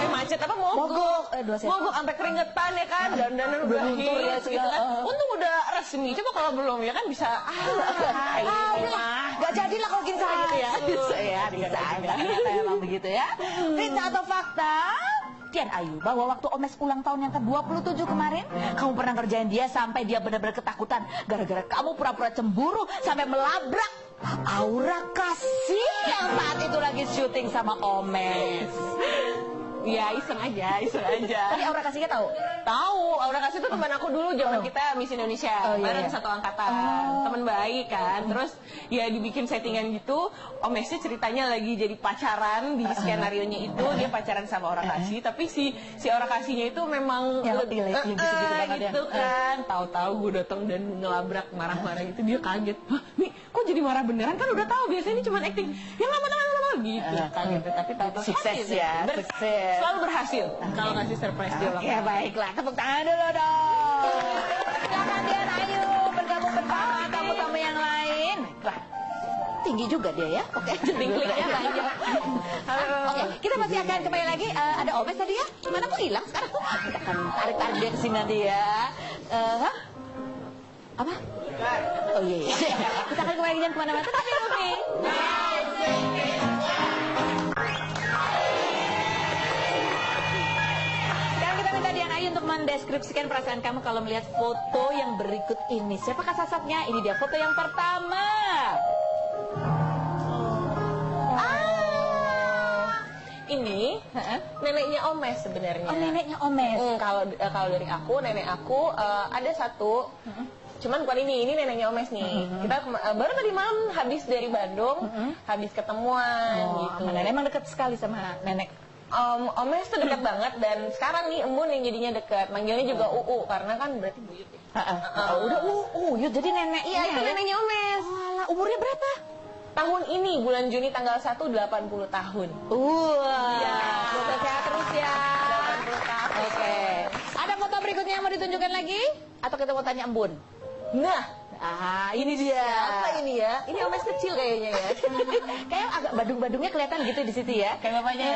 Macet apa mogok? 2 senti. Mogok sampai keringetan ya kan, dan udah hits gitu kan. Untung udah resmi. Coba kalau belum ya kan bisa Gak jadilah kalau gini cara gitu ya. Ya, Bisa memang begitu ya. Fitnah atau fakta? Dian Ayu, bahwa waktu Omes ulang tahun yang ke-27 kemarin, kamu pernah ngerjain dia sampai dia benar-benar ketakutan gara-gara kamu pura-pura cemburu sampai melabrak Aura Kasih yang saat itu lagi syuting sama Omes. Ya iseng aja. Tapi Aura Kasihnya tahu? Tahu, Aura Kasih itu teman aku dulu zaman kita Miss Indonesia, bareng satu angkatan, teman baik kan. Terus ya dibikin settingan gitu, Omesnya ceritanya lagi jadi pacaran di skenarionya itu, dia pacaran sama Aura Kasih, tapi si Aura Kasihnya itu memang gitu kan. Tahu-tahu gue datang dan ngelabrak marah-marah itu, dia kaget. Hah, nih kok jadi marah beneran, kan udah tahu biasanya ini cuma acting. Ya lama gitu. Kaget, tapi tahu sukses ya, sukses. Selalu berhasil kalau kasih surprise dia ulang tahun. Baiklah, tepuk tangan dulu dong. Silakan Dian Ayu bergabung bersama tamu-tamu yang lain. Wah, tinggi juga dia ya. Oke, Tingkliknya banyak. Oke, kita masih akan kembali lagi. Ada Omes tadi ya? Mana kok hilang sekarang? Kita akan tarik dia ke sini nanti ya. Apa? Oh iya. Kita akan kembali jangan kemana-mana. Tapi Umi. Dian Ayu untuk mendeskripsikan perasaan kamu kalau melihat foto yang berikut ini. Siapakah sosoknya? Ini dia foto yang pertama. Ini neneknya Omes sebenarnya. Oh, neneknya Omes. Kalau dari aku, nenek aku ada satu. Cuman bukan ini neneknya Omes nih. Kita baru tadi malam habis dari Bandung, habis ketemuan gitu. Nenek emang dekat sekali sama nenek. Omes tuh dekat banget, dan sekarang nih Embun yang jadinya dekat, manggilnya juga Uu karena kan berarti buyut ya. Udah Uyut jadi nenek. Iya, itu neneknya Omes. Umurnya berapa? Tahun ini bulan Juni tanggal 1 80 tahun. Ya, semoga sehat terus ya. 80 tahun. Oke. Ada foto berikutnya yang mau ditunjukkan lagi? Atau kita mau tanya Embun? Nah, ini dia. Apa ini ya? Ini Omes kecil kayaknya ya. Kayak agak badung-badungnya kelihatan gitu di situ ya. Kayak bapaknya.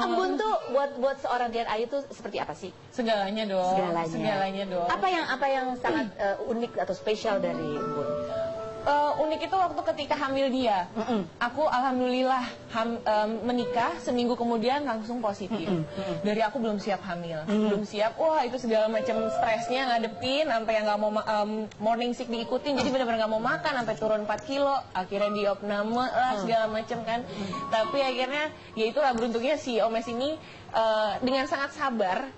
Embun tuh buat seorang Dian Ayu tuh seperti apa sih? Segalanya dong. Segalanya dong. Apa yang sangat unik atau spesial dari Embun? unik itu waktu ketika hamil dia. Aku alhamdulillah menikah, seminggu kemudian langsung positif. Dari aku belum siap hamil, belum siap. Wah, itu segala macam stresnya ngadepin, sampai yang nggak mau morning sick diikutin, jadi benar-benar nggak mau makan, sampai turun 4 kilo. Akhirnya diopname lah segala macam kan. Tapi akhirnya ya itulah beruntungnya si Omes ini dengan sangat sabar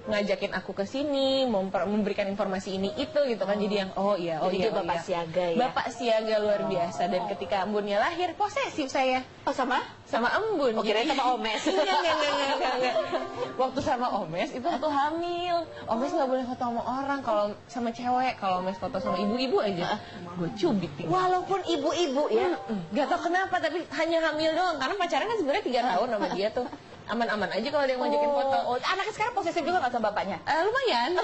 ngajakin aku ke sini, memberikan informasi ini itu gitu kan. Jadi yang Jadi bapak siaga ya. Bapak siaga luar biasa. Dan ketika embunnya lahir, posesif saya. Oh, sama embun. kirain sama Omes. Enggak. Waktu sama Omes itu waktu hamil. Omes nggak boleh foto sama orang. Kalau sama cewek, kalau Omes foto sama ibu-ibu aja, gue cubit. Walaupun ibu-ibu ya. Gak tau kenapa, tapi hanya hamil doang. Karena pacaran kan sebenarnya 3 tahun sama dia tuh. Aman-aman aja kalau dia yang ngajakin foto. Anaknya sekarang posesif juga nggak sama bapaknya? Lumayan.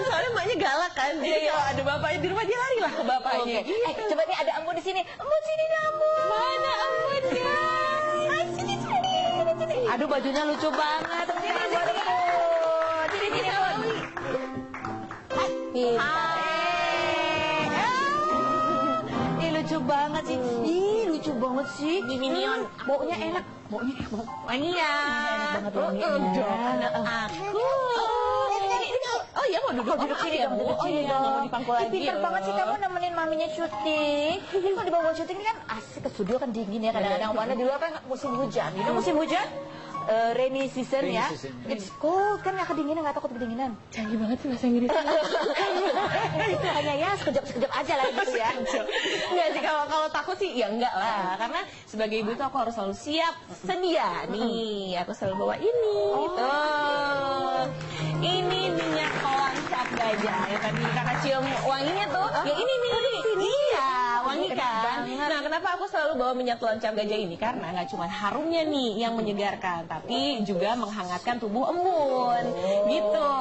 Soalnya emaknya galak kan. Jadi kalau ada bapaknya di rumah, dia lari lah ke bapaknya. Gitu. Coba nih ada Embun di sini. Embun sini dah, Embun. Mana Embunnya? Sini. Aduh, bajunya lucu banget. Sini, Embun. Sini, Embun. Ih, lucu banget sih. Lucu banget sih. Di Minion. Baunya enak. Mania. Enak banget baunya. Aku. Oh iya, mau duduk sini dong. Oh iya, nggak mau dipangku lagi. Pintar banget sih kamu nemenin maminya syuting. Kalau dibawa syuting ini kan asik, ke studio kan dingin ya kadang-kadang. Mana di luar kan musim hujan. Itu musim hujan, rainy season ya. It's cold kan, nggak kedinginan, nggak takut kedinginan. Canggih banget sih bahasa Inggris. Itu hanya ya sekejap-sekejap aja lah gitu ya. Enggak sih, kalau takut sih ya enggak lah. Karena sebagai ibu tuh aku harus selalu siap, sedia. Nih, aku selalu bawa ini. Tuh. Ini minyak kolon cap gajah. Ya tadi kakak cium wanginya tuh. Ya ini nih. Iya, wangi kan. Nah, kenapa aku selalu bawa minyak kolon cap gajah ini? Karena nggak cuma harumnya nih yang menyegarkan, tapi juga menghangatkan tubuh embun. Gitu.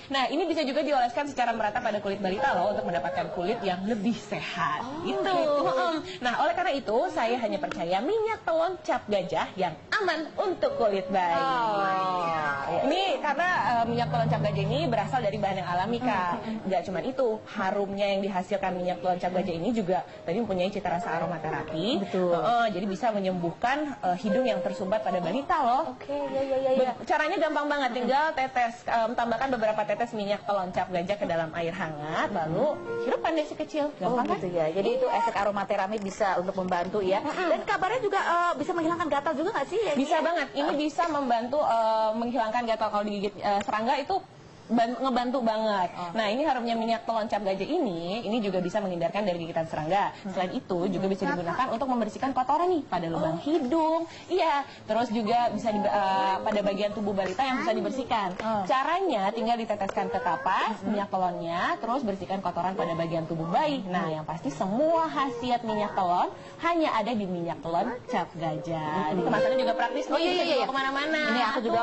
Nah, ini bisa juga dioleskan secara merata pada kulit balita loh, untuk mendapatkan kulit yang lebih sehat. Gitu. Nah, oleh karena itu saya hanya percaya minyak telon cap gajah yang aman untuk kulit bayi. Ini karena minyak telon cap gajah ini berasal dari bahan yang alami, Kak. Nggak cuma itu, harumnya yang dihasilkan minyak telon cap gajah ini juga tadi mempunyai cita rasa aromaterapi. Betul. Jadi bisa menyembuhkan hidung yang tersumbat pada balita loh. Oke, ya. Caranya gampang banget, tinggal tetes, tambahkan beberapa tetes minyak telon cap gajah ke dalam air hangat, lalu hirupkan deh si kecil. Gampang gitu ya. Jadi itu efek aromaterapi bisa untuk membantu ya. Dan kabarnya juga bisa menghilangkan gatal juga nggak sih? Bisa banget. Ini bisa membantu menghilangkan gatal kalau digigit serangga, itu ngebantu banget. Nah, ini harumnya minyak telon cap gajah ini juga bisa menghindarkan dari gigitan serangga. Selain itu juga bisa digunakan untuk membersihkan kotoran nih pada lubang hidung. Iya, terus juga bisa pada bagian tubuh balita yang bisa dibersihkan. Caranya tinggal diteteskan ke kapas minyak telonnya, terus bersihkan kotoran pada bagian tubuh bayi. Nah, yang pasti semua khasiat minyak telon hanya ada di minyak telon cap gajah. Ini kemasannya juga praktis nih, bisa dibawa kemana-mana. Ini aku juga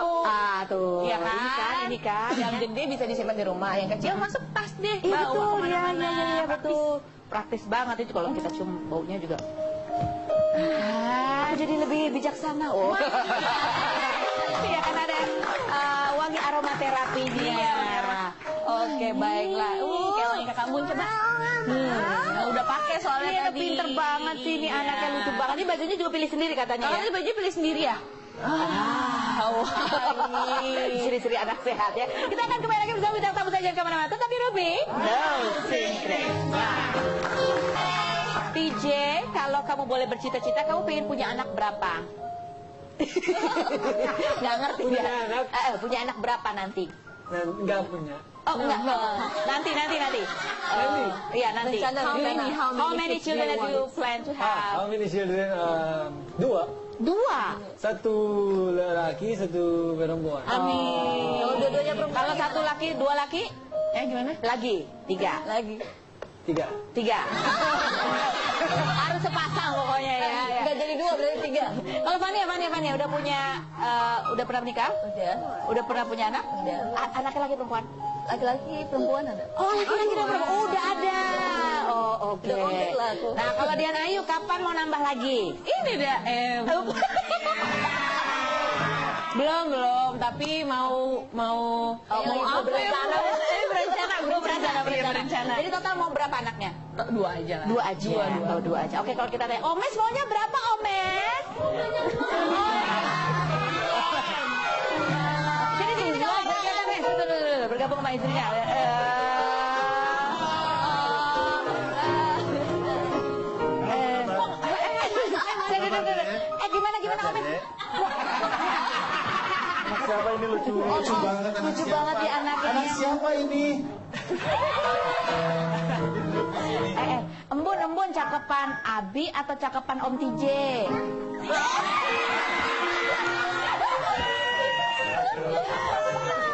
tuh. Iya kan? Ini kan. Yang gede bisa disimpan di rumah, yang kecil masuk tas deh. Iya Bawa betul, kemana-mana. ya betul. Praktis banget itu kalau kita cium baunya juga. Aku jadi lebih bijaksana. Iya kan ada wangi aromaterapinya. Oke, baiklah. Kayak wangi kakak Bun, coba. Udah pakai soalnya tadi. Pinter banget sih ini anaknya, lucu banget. Ini bajunya juga pilih sendiri katanya. Kalau ya? ini baju pilih sendiri ya? Ciri-ciri anak sehat ya. Kita akan kembali lagi bersama bintang tamu saja kemana-mana. Tetapi Ruby, no secret. PJ, kalau kamu boleh bercita-cita, kamu pengen punya anak berapa? Nggak ngerti ya? Punya anak berapa nanti? Nggak punya. Oh enggak, nanti. Iya nanti. How many children that you plan to have? How many children? 2. 2. 1 laki, 1 perempuan. Amin. Dua-duanya perempuan. Kalau 1 laki, 2 laki? Gimana? Lagi, 3. Lagi. 3. Harus sepasang pokoknya ya. Nggak jadi 2, berarti 3. Kalau Fania udah punya, udah pernah menikah? Udah pernah punya anak? Udah. Anaknya laki perempuan? Laki-laki, perempuan ada. Oh, laki-laki dan perempuan. Udah ada. Oh, oke. Udah komplit lah aku. Nah, kalau Dian Ayu kapan mau nambah lagi? Ini dah, belum, tapi mau apa ya? Berencana. Jadi total mau berapa anaknya? Dua aja lah. Dua aja. Dua aja. Oke, kalau kita tanya, Omes maunya berapa, Omes? Sini, bergabung sama istrinya. Gimana, Omes? Anak siapa ini lucu banget anak Lucu siapa? banget ya anaknya. Anak siapa ini? Embun, cakepan Abi atau cakepan Om TJ?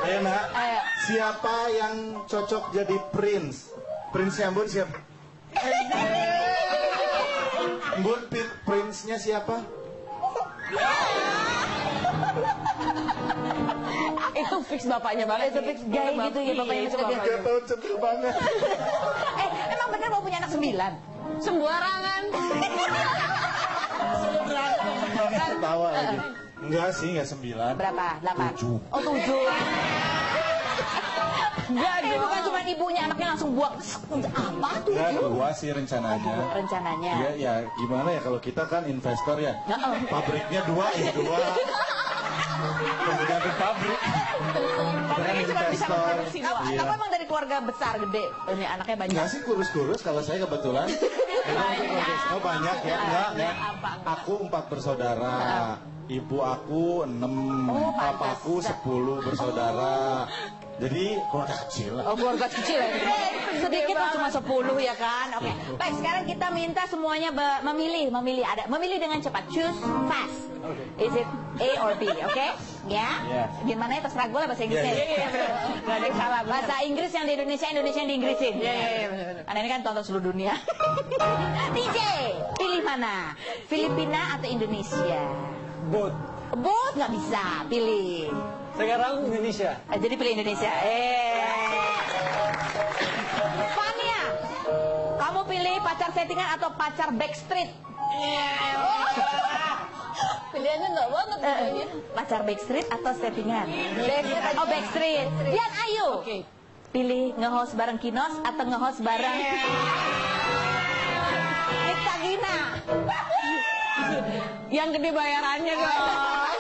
Ayo nak, Ayo. siapa yang cocok jadi prince? Prince Embun siapa? Embun, prince-nya siapa? Itu fix bapaknya banget. Itu fix gay gitu ya bapaknya. Itu bapaknya. Gak tau, centil banget. Emang bener mau punya anak 9? Sembarangan. Ketawa lagi. Enggak sih, enggak 9. Berapa? 8? 7. Oh 7. Enggak, bukan cuma ibunya, anaknya langsung buang. Apa tuh? Ya, 2 sih rencananya. Rencananya. Ya, ya gimana ya kalau kita kan investor ya. Pabriknya 2 ya 2. Kemudian ke pabrik. Pabriknya cuma bisa memproduksi dua. Iya. Tapi emang dari keluarga besar gede, ini anaknya banyak. Enggak sih kurus-kurus kalau saya kebetulan. Oh banyak ya, enggak. Aku 4 bersaudara. Ibu aku 6, papaku 10 bersaudara. Jadi keluarga kecil lah. Oh, keluarga kecil ya. Sedikit lah cuma 10 ya kan. Oke. Baik, sekarang kita minta semuanya memilih dengan cepat. Choose fast. Is it A or B? Oke? Ya? Gimana ya terserah gue lah bahasa Inggrisnya. Gak ada yang salah. Bahasa Inggris yang di Indonesia yang di Inggrisin. Karena ini kan tonton seluruh dunia. DJ, pilih mana? Filipina atau Indonesia? Both. Both nggak bisa, pilih. Sekarang Indonesia. Jadi pilih Indonesia. Fania, kamu pilih pacar settingan atau pacar backstreet? Pilihannya nggak banget. Pacar backstreet atau settingan? Oh backstreet. Lihat Ayu. Pilih nge-host bareng Kinos atau nge-host bareng Nikta Gina? Yang gede bayarannya dong.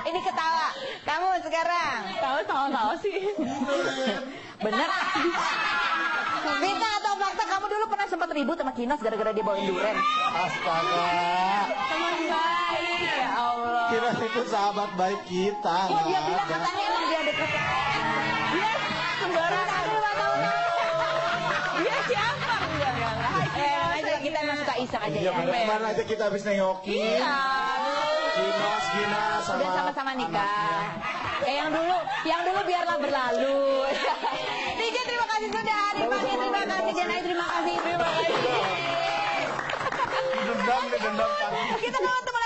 Ini ketawa. Kamu sekarang. Tahu sih. Bener. Vita atau fakta, kamu dulu pernah sempat ribut sama Kinos gara-gara dia bawain durian. Astaga. Teman baik. Ya Allah. Kira itu sahabat baik kita. Kok dia bilang katanya emang dia deket. Dia sembarangan. Dia siapa? Aja kita emang suka iseng aja Iya ya. bener, kemana aja kita habis nengokin. Iya. Kinos, Gina, Udah sama-sama nikah. Yang dulu biarlah berlalu. DJ terima kasih sudah hadir pagi. Terima kasih Jenai, terima kasih. Dendam pagi. Kita mau teman